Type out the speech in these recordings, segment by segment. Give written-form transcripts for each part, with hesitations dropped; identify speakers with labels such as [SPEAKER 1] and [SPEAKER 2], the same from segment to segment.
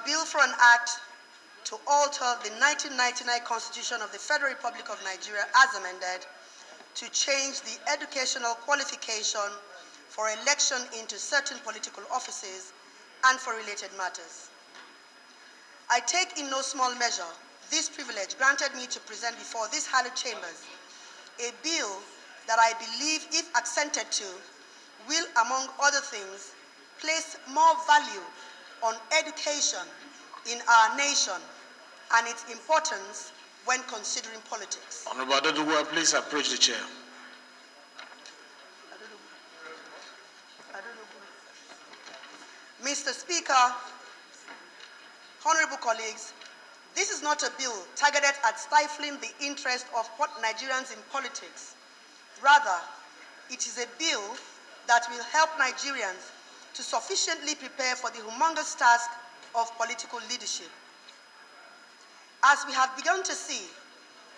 [SPEAKER 1] Bill for an Act to alter the 1999 Constitution of the Federal Republic of Nigeria as amended to change the educational qualification for election into certain political offices and for related matters. I take in no small measure this privilege granted me to present before these hallowed chambers a bill that I believe, if accented to, will, among other things, place more value on education in our nation and its importance when considering politics.
[SPEAKER 2] Honorable Adewunmi, please approach the chair.
[SPEAKER 1] Mr. Speaker, honorable colleagues, this is not a bill targeted at stifling the interest of Nigerians in politics. Rather, it is a bill that will help Nigerians to sufficiently prepare for the humongous task of political leadership. As we have begun to see,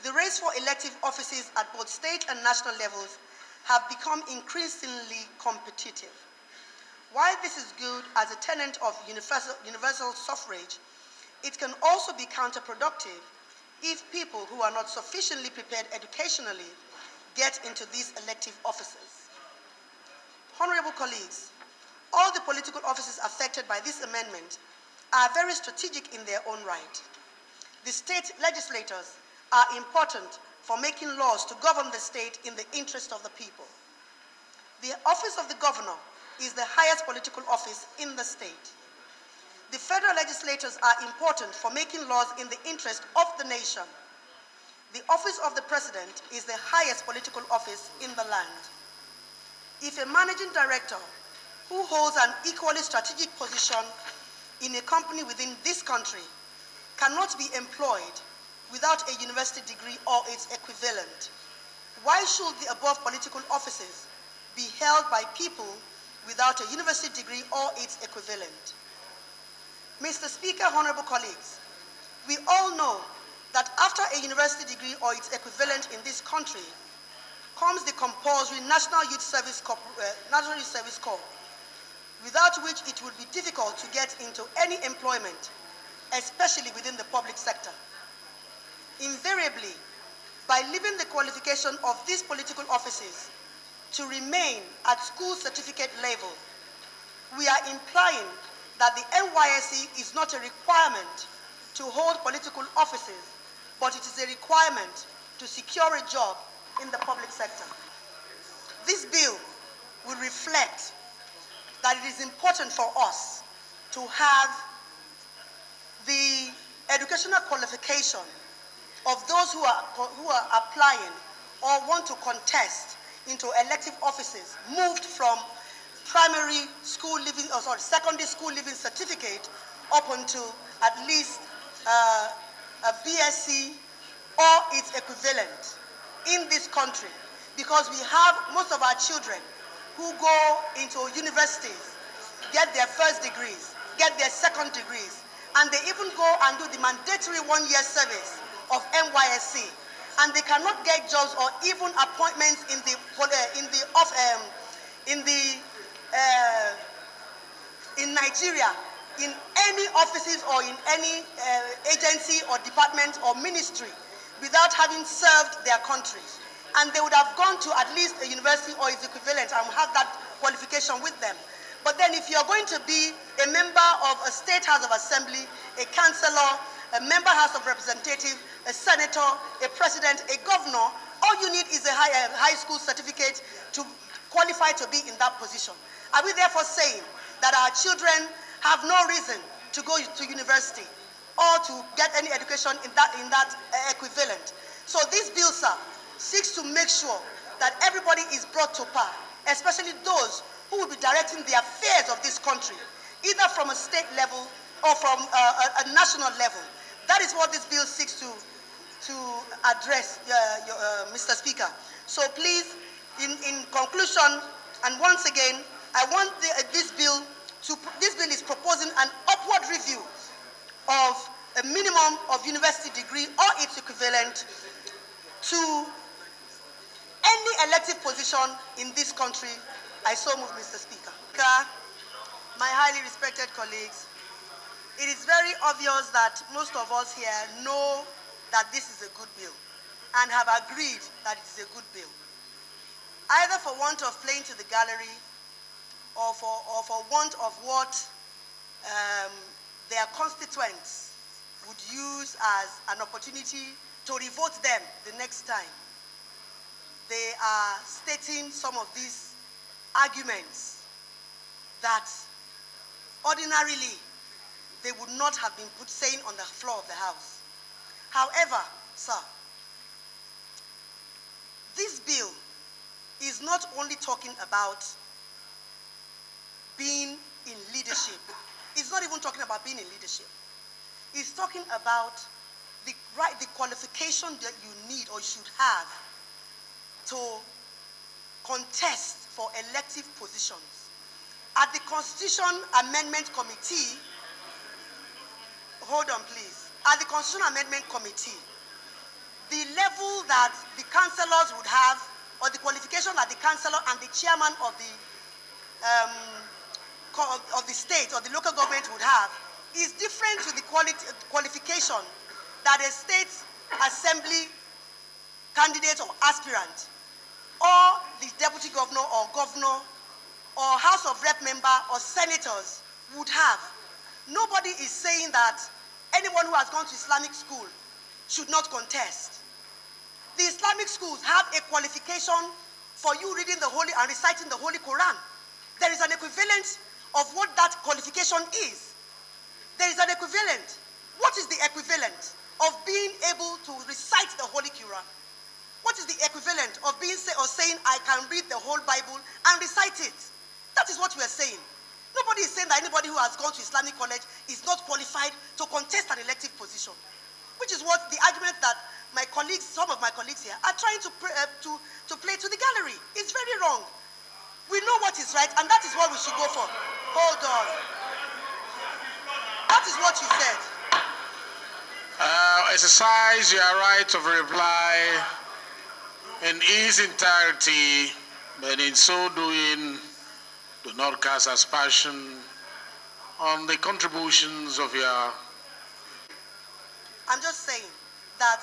[SPEAKER 1] the race for elective offices at both state and national levels have become increasingly competitive. While this is good as a tenet of universal suffrage, it can also be counterproductive if people who are not sufficiently prepared educationally get into these elective offices. Honorable colleagues, all the political offices affected by this amendment are very strategic in their own right. The state legislators are important for making laws to govern the state in the interest of the people. The office of the governor is the highest political office in the state. The federal legislators are important for making laws in the interest of the nation. The office of the president is the highest political office in the land. If a managing director who holds an equally strategic position in a company within this country cannot be employed without a university degree or its equivalent, why should the above political offices be held by people without a university degree or its equivalent? Mr. Speaker, honorable colleagues, we all know that after a university degree or its equivalent in this country comes the compulsory National Youth Service Corps, without which it would be difficult to get into any employment, especially within the public sector. Invariably, by leaving the qualification of these political offices to remain at school certificate level, we are implying that the NYSC is not a requirement to hold political offices, but it is a requirement to secure a job in the public sector. This bill will reflect that it is important for us to have the educational qualification of those who are applying or want to contest into elective offices moved from primary school living, secondary school living certificate up until at least a BSc or its equivalent in this country, because we have most of our children who go into universities, get their first degrees, get their second degrees, and they even go and do the mandatory one-year service of NYSC, and they cannot get jobs or even appointments in Nigeria, in any offices or in any agency or department or ministry without having served their country. And they would have gone to at least a university or its equivalent and have that qualification with them. But then if you're going to be a member of a state house of assembly, a councillor, a member house of representative, a senator, a president, a governor, all you need is a high school certificate to qualify to be in that position. Are we therefore saying that our children have no reason to go to university or to get any education in that equivalent? So this bill, sir, seeks to make sure that everybody is brought to par, especially those who will be directing the affairs of this country, either from a state level or from a national level. That is what this bill seeks to address, Mr. Speaker. So please, in conclusion, and once again, I want this bill is proposing an upward review of a minimum of university degree or its equivalent to any elective position in this country. I so move, Mr. Speaker. My highly respected colleagues, It is very obvious that most of us here know that this is a good bill and have agreed that it is a good bill. Either for want of playing to the gallery or for want of what their constituents would use as an opportunity to revote them the next time. They are stating some of these arguments that ordinarily they would not have been saying on the floor of the House. However, sir, this bill is not only talking about being in leadership. It's not even talking about being in leadership. It's talking about the qualification that you need or should have to contest for elective positions. At the Constitution Amendment Committee, hold on please, at the Constitution Amendment Committee, the level that the councillors would have, or the qualification that the councillor and the chairman of the state or the local government would have is different to the qualification that a state assembly candidate or aspirant or the deputy governor or House of Rep member or senators would have. Nobody is saying that anyone who has gone to Islamic school should not contest. The Islamic schools have a qualification for you reading the Holy and reciting the Holy Quran. There is an equivalent of what that qualification is. There is an equivalent. What is the equivalent of being able to recite the Holy Quran? What is the equivalent of saying I can read the whole Bible and recite it? That is what we are saying. Nobody is saying that anybody who has gone to Islamic college is not qualified to contest an elective position, which is what the argument that my colleagues, some of my colleagues here, are trying to play to the gallery. It's very wrong. We know what is right, and that is what we should go for. Hold on. That is what you said.
[SPEAKER 2] Exercise your right of reply in its entirety, but in so doing, do not cast aspersion on the contributions of your...
[SPEAKER 1] I'm just saying that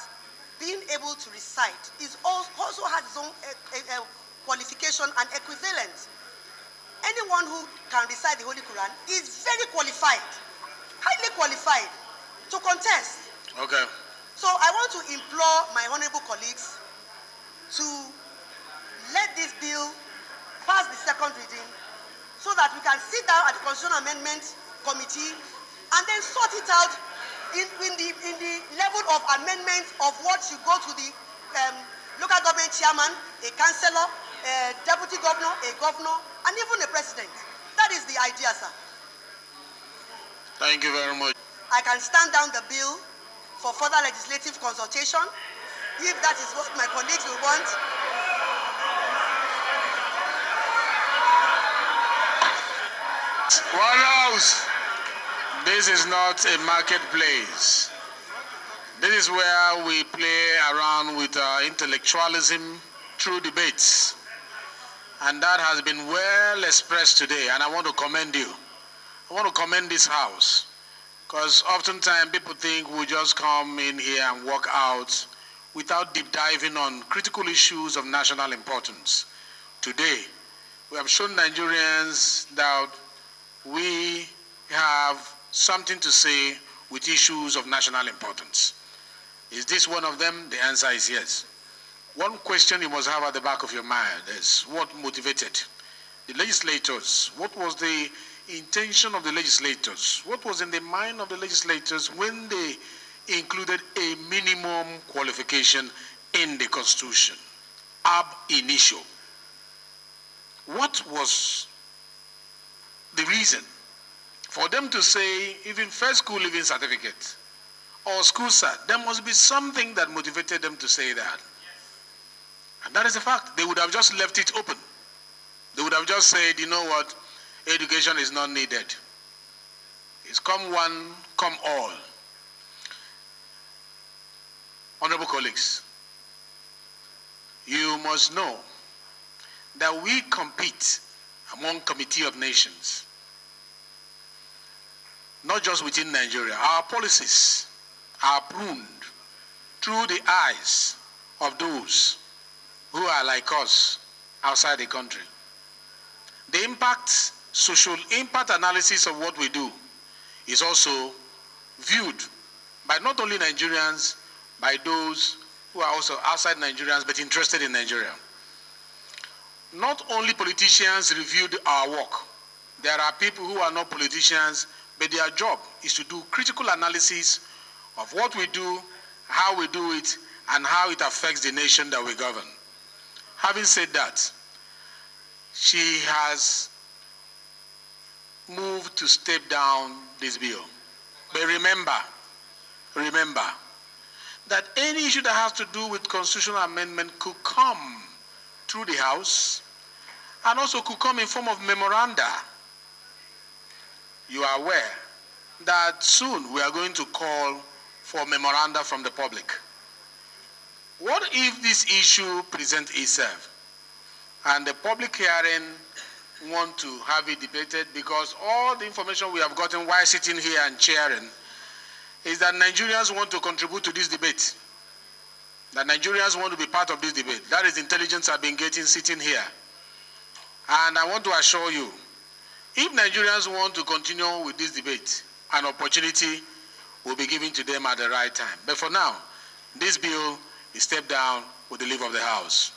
[SPEAKER 1] being able to recite also has its own qualification and equivalent. Anyone who can recite the Holy Quran is very qualified, highly qualified to contest.
[SPEAKER 2] Okay.
[SPEAKER 1] So I want to implore my honorable colleagues to let this bill pass the second reading so that we can sit down at the Constitutional Amendment Committee and then sort it out in the level of amendment of what should go to the local government chairman, a councillor, a deputy governor, a governor, and even a president. That is the idea, sir.
[SPEAKER 2] Thank you very much.
[SPEAKER 1] I can stand down the bill for further legislative consultation, if that is what my colleagues will want.
[SPEAKER 2] What else? This is not a marketplace. This is where we play around with intellectualism through debates. And that has been well expressed today, and I want to commend you. I want to commend this House, because oftentimes people think we just come in here and walk out without deep diving on critical issues of national importance. Today, we have shown Nigerians that we have something to say with issues of national importance. Is this one of them? The answer is yes. One question you must have at the back of your mind is what motivated the legislators? What was the intention of the legislators? What was in the mind of the legislators when they included a minimum qualification in the Constitution, ab initio? What was the reason for them to say even first school leaving certificate or school cert? There must be something that motivated them to say that. And that is a fact. They would have just left it open. They would have just said, you know what, education is not needed. It's come one, come all. Honorable colleagues, you must know that we compete among Committee of Nations. not just within Nigeria. Our policies are pruned through the eyes of those who are like us outside the country. The social impact analysis of what we do is also viewed by not only Nigerians, by those who are also outside Nigerians but interested in Nigeria. Not only politicians reviewed our work. There are people who are not politicians, but their job is to do critical analysis of what we do, how we do it, and how it affects the nation that we govern. Having said that, she has moved to step down this bill. But remember that any issue that has to do with constitutional amendment could come through the House and also could come in form of memoranda. You are aware that soon we are going to call for memoranda from the public. What if this issue presents itself and the public hearing want to have it debated, because all the information we have gotten while sitting here and chairing is that Nigerians want to contribute to this debate, that Nigerians want to be part of this debate. That is the intelligence I've been getting sitting here. And I want to assure you, if Nigerians want to continue with this debate, an opportunity will be given to them at the right time. But for now, this bill is stepped down with the leave of the House.